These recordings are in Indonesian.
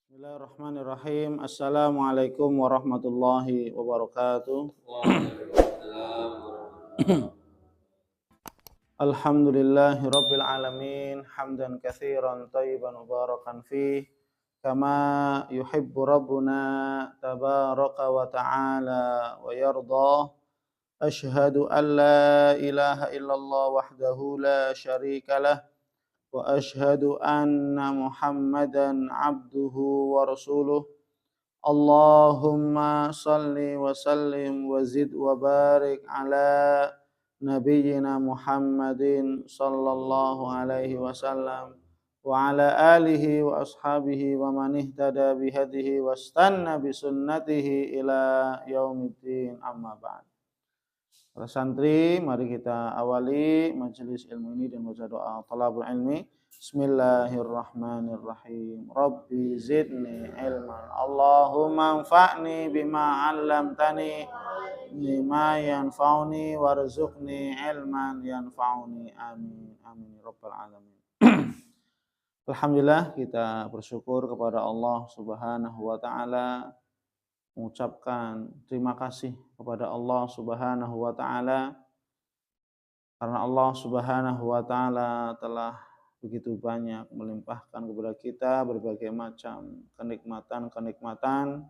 Bismillahirrahmanirrahim. Assalamualaikum warahmatullahi wabarakatuh. Waalaikumsalam warahmatullahi Alhamdulillahi rabbil alamin. Hamdan katsiran thayyiban mubarakan fih. Kama yuhibbu rabbuna tabaraka wa ta'ala wa yardah. Ashhadu an la ilaha illallah wahdahu la syarika lah. Wa ashhadu anna Muhammadan abduhu wa rasuluh. Allahumma salli wa sallim wa zid wa barik ala nabiyyina Muhammadin sallallahu alaihi wasallam wa ala alihi wa ashabihi wa man ihtada bihadihi wa istanna bi sunnatihi ila yaumiddin, amma ba'd. Para santri, mari kita awali majelis ilmu ini dengan baca doa talabul ilmi. Bismillahirrahmanirrahim. Rabbi zidni ilman. Allahumma anfa'ni bima 'allamtani bima yanfa'uni warzuqni ilman yanfa'uni. Amin. Amin ya rabbal alamin. Alhamdulillah, kita bersyukur kepada Allah Subhanahu wa taala, mengucapkan terima kasih kepada Allah Subhanahu wa taala karena Allah Subhanahu wa taala telah begitu banyak melimpahkan kepada kita berbagai macam kenikmatan-kenikmatan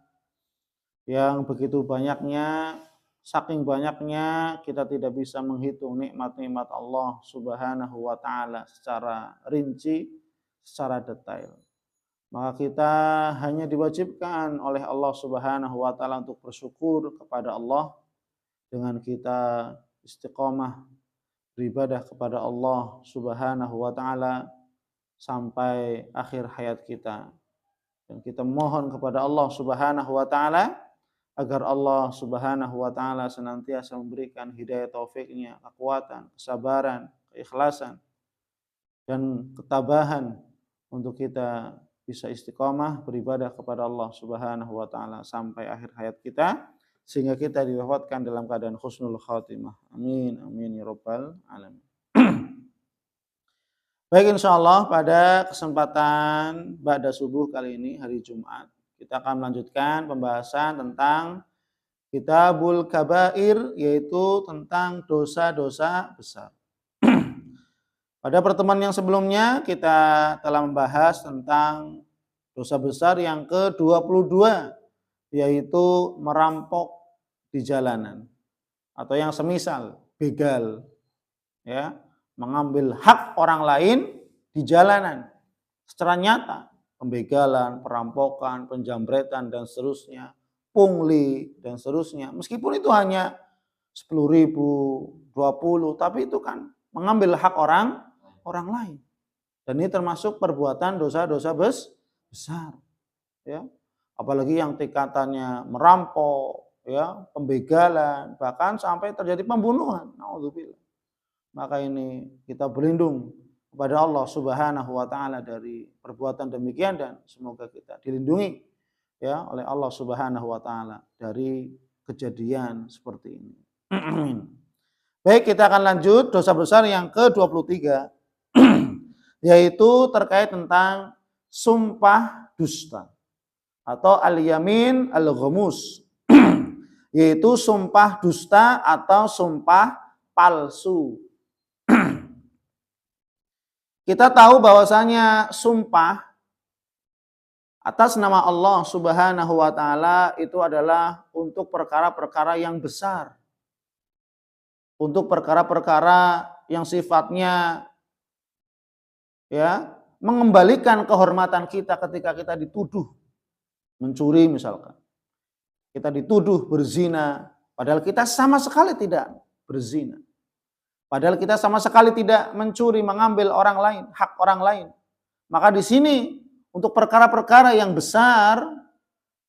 yang begitu banyaknya, saking banyaknya kita tidak bisa menghitung nikmat-nikmat Allah Subhanahu wa taala secara rinci, secara detail. Maka kita hanya diwajibkan oleh Allah Subhanahu wa taala untuk bersyukur kepada Allah dengan kita istiqomah beribadah kepada Allah Subhanahu wa taala sampai akhir hayat kita. Dan kita mohon kepada Allah Subhanahu wa taala agar Allah Subhanahu wa taala senantiasa memberikan hidayah taufiknya, kekuatan, kesabaran, keikhlasan dan ketabahan untuk kita bisa istiqamah beribadah kepada Allah Subhanahu wa taala sampai akhir hayat kita sehingga kita diwafatkan dalam keadaan husnul khatimah. Amin amin ya rabbal alamin. Baik, insyaallah pada kesempatan ba'da subuh kali ini hari Jumat kita akan melanjutkan pembahasan tentang Kitabul Kabair, yaitu tentang dosa-dosa besar. Pada pertemuan yang sebelumnya kita telah membahas tentang dosa besar yang ke-22, yaitu merampok di jalanan atau yang semisal begal, ya, mengambil hak orang lain di jalanan secara nyata, pembegalan, perampokan, penjambretan dan seterusnya, pungli dan seterusnya. Meskipun itu hanya 10.000, 20, tapi itu kan mengambil hak orang lain. Dan ini termasuk perbuatan dosa-dosa besar, ya. Apalagi yang tingkatannya merampok, ya, pembegalan, bahkan sampai terjadi pembunuhan. Naudzubillah. Maka ini kita berlindung kepada Allah Subhanahu wa taala dari perbuatan demikian dan semoga kita dilindungi, ya, oleh Allah Subhanahu wa taala dari kejadian seperti ini. Baik, kita akan lanjut dosa besar yang ke-23 yaitu terkait tentang sumpah dusta atau al-yamin al-ghamus, yaitu sumpah dusta atau sumpah palsu. Kita tahu bahwasanya sumpah atas nama Allah Subhanahu wa taala itu adalah untuk perkara-perkara yang besar. Untuk perkara-perkara yang sifatnya, ya, mengembalikan kehormatan kita ketika kita dituduh mencuri misalkan. Kita dituduh berzina padahal kita sama sekali tidak berzina. Padahal kita sama sekali tidak mencuri, mengambil orang lain, hak orang lain. Maka di sini untuk perkara-perkara yang besar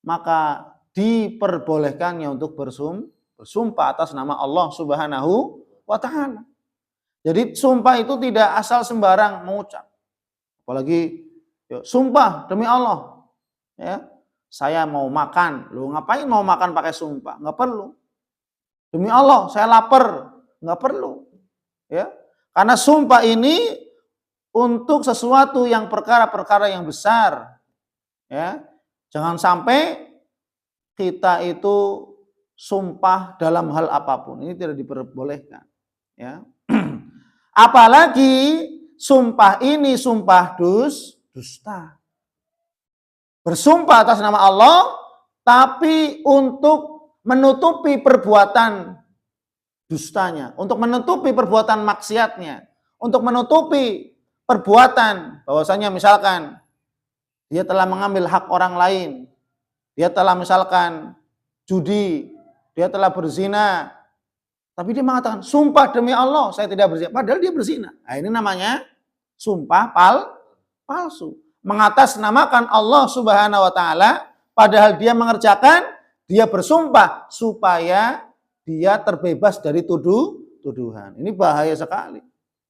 maka diperbolehkannya untuk bersumpah atas nama Allah Subhanahu wa taala. Jadi sumpah itu tidak asal sembarang mengucap. Apalagi sumpah demi Allah, ya, saya mau makan. Lu ngapain mau makan pakai sumpah? Enggak perlu. Demi Allah saya lapar, enggak perlu. Ya. Karena sumpah ini untuk sesuatu yang perkara-perkara yang besar, ya, Jangan sampai kita itu sumpah dalam hal apapun. Ini tidak diperbolehkan. Ya. Apalagi sumpah ini sumpah dusta. Bersumpah atas nama Allah, tapi untuk menutupi perbuatan dustanya, untuk menutupi perbuatan maksiatnya, untuk menutupi perbuatan bahwasanya misalkan dia telah mengambil hak orang lain, dia telah misalkan judi, dia telah berzina, tapi dia mengatakan sumpah demi Allah saya tidak berzina, padahal dia berzina. Nah, ini namanya sumpah palsu. Mengatasnamakan Allah Subhanahu wa taala padahal dia mengerjakan, dia bersumpah supaya dia terbebas dari tuduhan. Ini bahaya sekali.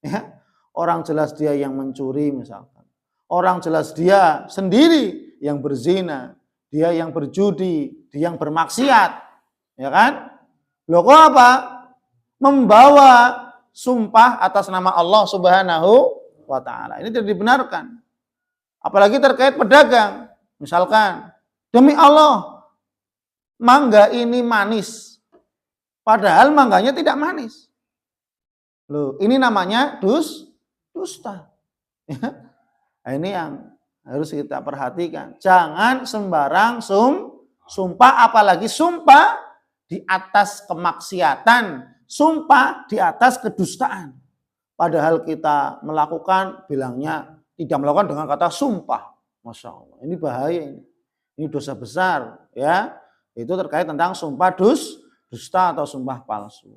Ya. Orang jelas dia yang mencuri misalkan. Orang jelas dia sendiri yang berzina, dia yang berjudi, dia yang bermaksiat. Ya kan? Loh kok apa? Membawa sumpah atas nama Allah Subhanahu wa taala. Ini tidak dibenarkan. Apalagi terkait pedagang. Misalkan, demi Allah, mangga ini manis. Padahal mangganya tidak manis. Loh, ini namanya dusta. Ya. Nah, ini yang harus kita perhatikan. Jangan sembarang sumpah, apalagi sumpah di atas kemaksiatan, sumpah di atas kedustaan. Padahal kita melakukan, bilangnya tidak melakukan dengan kata sumpah. Masya Allah, ini bahaya ini. Ini dosa besar, ya. Itu terkait tentang sumpah dusta atau sumpah palsu.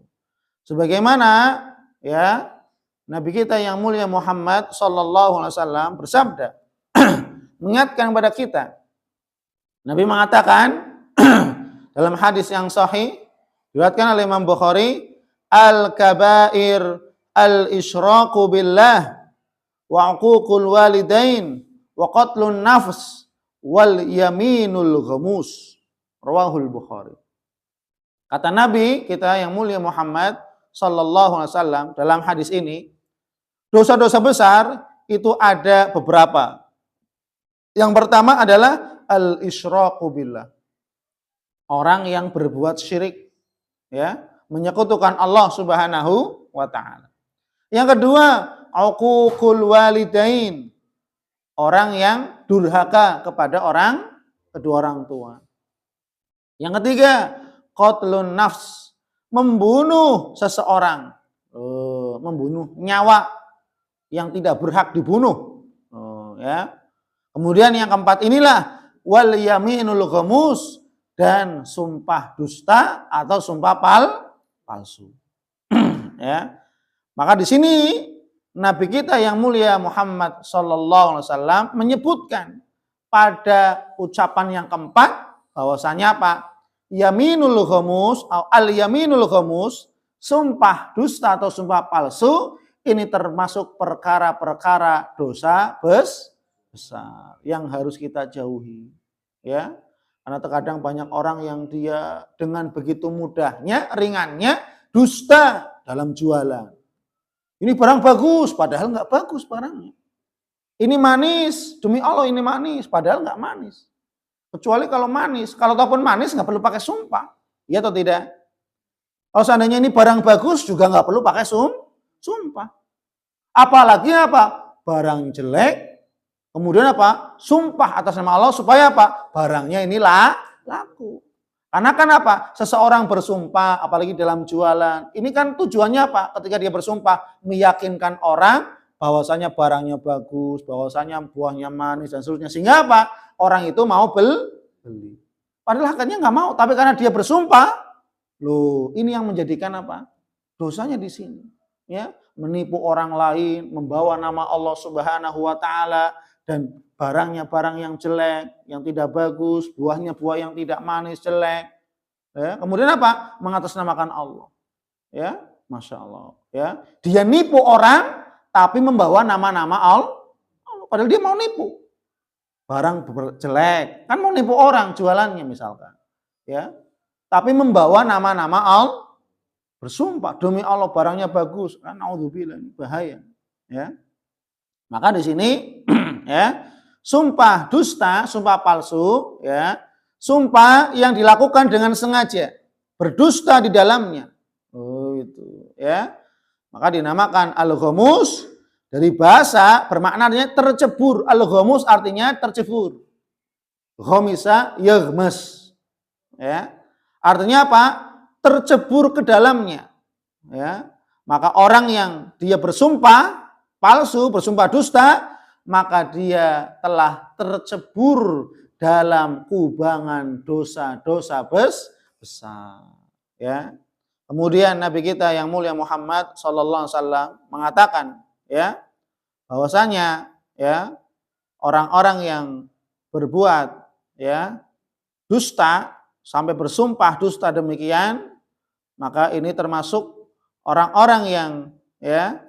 Sebagaimana ya Nabi kita yang mulia Muhammad sallallahu alaihi wasallam bersabda mengingatkan kepada kita. Nabi mengatakan dalam hadis yang sahih diriwayatkan oleh Imam Bukhari, al-kabair al-isyraku billah wa uququl walidain wa qatlun nafs wal yaminul ghamus. Rawahul Bukhari. Kata Nabi kita yang mulia Muhammad sallallahu alaihi wasallam dalam hadis ini, dosa-dosa besar itu ada beberapa. Yang pertama adalah al-isyraku billah. Orang yang berbuat syirik, ya, menyekutukan Allah Subhanahu wa taala. Yang kedua, uququl walidain. Orang yang durhaka kepada kedua orang tua. Yang ketiga, qatlun nafs, membunuh seseorang, membunuh nyawa yang tidak berhak dibunuh. Ya. Kemudian yang keempat inilah wal yaminul ghamus, dan sumpah dusta atau sumpah palsu. Ya. Maka di sini Nabi kita yang mulia Muhammad sallallahu alaihi wasallam menyebutkan pada ucapan yang keempat bahwasanya apa? Yaminul ghamus atau al yaminul ghamus, sumpah dusta atau sumpah palsu, ini termasuk perkara-perkara dosa besar yang harus kita jauhi, ya. Karena terkadang banyak orang yang dia dengan begitu mudahnya, ringannya dusta dalam jualan. Ini barang bagus, padahal nggak bagus barangnya. Ini manis, demi Allah ini manis, padahal nggak manis. Kecuali kalau manis, kalau ataupun manis nggak perlu pakai sumpah, iya atau tidak? Kalau seandainya ini barang bagus juga nggak perlu pakai sumpah. Apalagi apa? Barang jelek, kemudian apa? Sumpah atas nama Allah supaya apa? Barangnya ini laku. Karena kan apa? Seseorang bersumpah, apalagi dalam jualan, ini kan tujuannya apa? Ketika dia bersumpah, meyakinkan orang bahwasanya barangnya bagus, bahwasanya buahnya manis dan seterusnya. Sehingga apa? Orang itu mau beli. Padahal hakikatnya nggak mau, tapi karena dia bersumpah, loh, ini yang menjadikan apa? Dosanya di sini, ya, menipu orang lain, membawa nama Allah Subhanahu wa taala, dan barangnya barang yang jelek, yang tidak bagus, buahnya buah yang tidak manis, jelek. Ya, kemudian apa? Mengatasnamakan Allah. Ya, Masya Allah. Ya, dia nipu orang, tapi membawa nama-nama Allah. Padahal dia mau nipu. Barang jelek, kan mau nipu orang jualannya misalkan, ya. Tapi membawa nama-nama Allah, bersumpah demi Allah barangnya bagus, kan naudzubillah, bahaya, ya. Maka di sini ya, sumpah dusta, sumpah palsu, ya, sumpah yang dilakukan dengan sengaja, berdusta di dalamnya. Oh, itu, ya. Maka dinamakan al-ghamus, dari bahasa bermaknanya tercebur. Al-ghamus artinya tercebur. Ghamisa yaghmas. Ya. Artinya apa? Tercebur ke dalamnya. Ya. Maka orang yang dia bersumpah palsu, bersumpah dusta, maka dia telah tercebur dalam kubangan dosa-dosa besar. Ya. Kemudian Nabi kita yang mulia Muhammad sallallahu alaihi wasallam mengatakan, ya, bahwasanya, ya, orang-orang yang berbuat, ya, dusta sampai bersumpah dusta demikian, maka ini termasuk orang-orang yang, ya,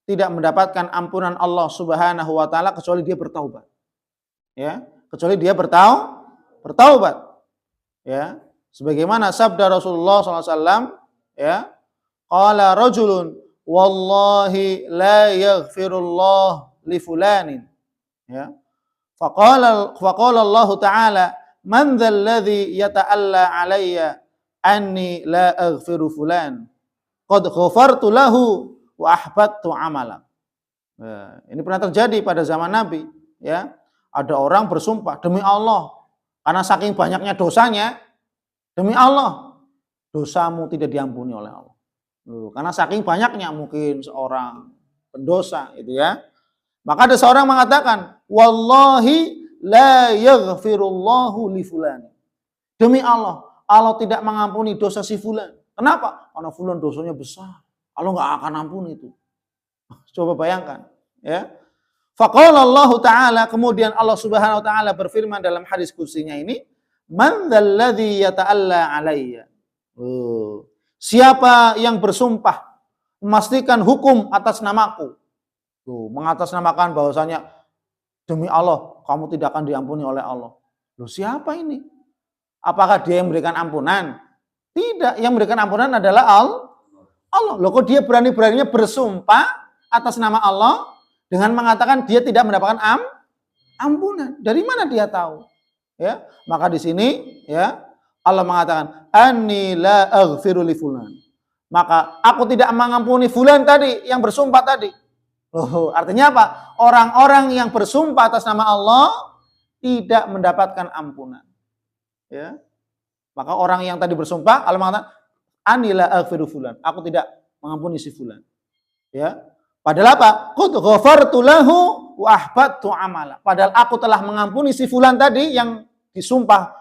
tidak mendapatkan ampunan Allah Subhanahu wa taala kecuali dia bertaubat. Ya, kecuali dia bertaubat. Ya, sebagaimana sabda Rasulullah SAW, ya, qala rajulun wallahi la yaghfirullah li fulanin, ya, faqala Allah taala man dzal ladzi yata'alla alayya anni la aghfiru fulan qad ghafartu lahu wa ahbattu amala. Ya, ini pernah terjadi pada zaman Nabi, ya. Ada orang bersumpah demi Allah, karena saking banyaknya dosanya, demi Allah, dosamu tidak diampuni oleh Allah. Karena saking banyaknya mungkin seorang pendosa itu, ya. Maka ada seorang mengatakan, wallahi la yaghfirullahu li fulan. Demi Allah, Allah tidak mengampuni dosa si fulan. Kenapa? Karena fulan dosanya besar. Allah nggak akan ampuni itu. Coba bayangkan, ya. Faqala Allah Ta'ala, kemudian Allah Subhanahu wa taala berfirman dalam hadis kursinya ini, man dzalladzi yata'alla alayya. Siapa yang bersumpah memastikan hukum atas namaku. Mengatasnamakan bahwasanya demi Allah kamu tidak akan diampuni oleh Allah. Siapa ini? Apakah dia yang memberikan ampunan? Tidak, yang memberikan ampunan adalah Allah. Kok dia berani-beraninya bersumpah atas nama Allah dengan mengatakan dia tidak mendapatkan ampunan? Dari mana dia tahu? Ya, maka di sini, ya, Allah mengatakan anni la aghfiru li fulan. Maka aku tidak mengampuni fulan tadi yang bersumpah tadi. Artinya apa? Orang-orang yang bersumpah atas nama Allah tidak mendapatkan ampunan. Ya. Maka orang yang tadi bersumpah, Allah mengatakan anni la aghfiru fulan. Aku tidak mengampuni si fulan. Ya. Padahal apa? Qad ghafartu lahu wa ahbattu amala. Padahal aku telah mengampuni si fulan tadi yang disumpah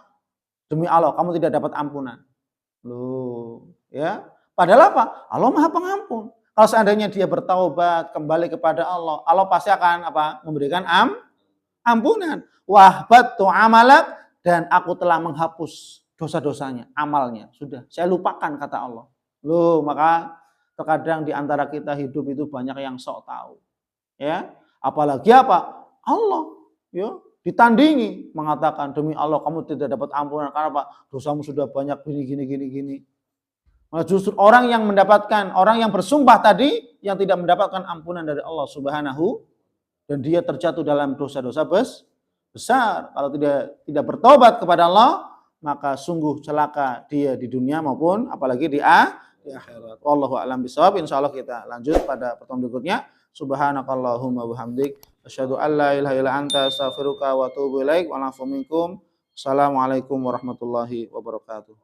demi Allah kamu tidak dapat ampunan. Ya. Padahal apa? Allah Maha Pengampun. Kalau seandainya dia bertaubat kembali kepada Allah, Allah pasti akan apa? Memberikan ampunan. Wa ahbattu amala, dan aku telah menghapus dosa-dosanya, amalnya. Sudah, saya lupakan kata Allah. Maka terkadang di antara kita hidup itu banyak yang sok tahu. Ya, apalagi apa? Allah, ya, ditandingi mengatakan demi Allah kamu tidak dapat ampunan karena apa? Dosamu sudah banyak gini. Malah justru orang yang mendapatkan, orang yang bersumpah tadi yang tidak mendapatkan ampunan dari Allah Subhanahu, dan dia terjatuh dalam dosa-dosa besar. Kalau tidak bertobat kepada Allah, maka sungguh celaka dia di dunia maupun apalagi di akhirat. Wallahu a'lam bishawab. Insyaallah kita lanjut pada pertemuan berikutnya. Subhanakallahumma wabihamdik, asyhadu an la ilaha illa anta, astaghfiruka wa atubu ilaik. Wa a'fu minkum. Assalamualaikum warahmatullahi wabarakatuh.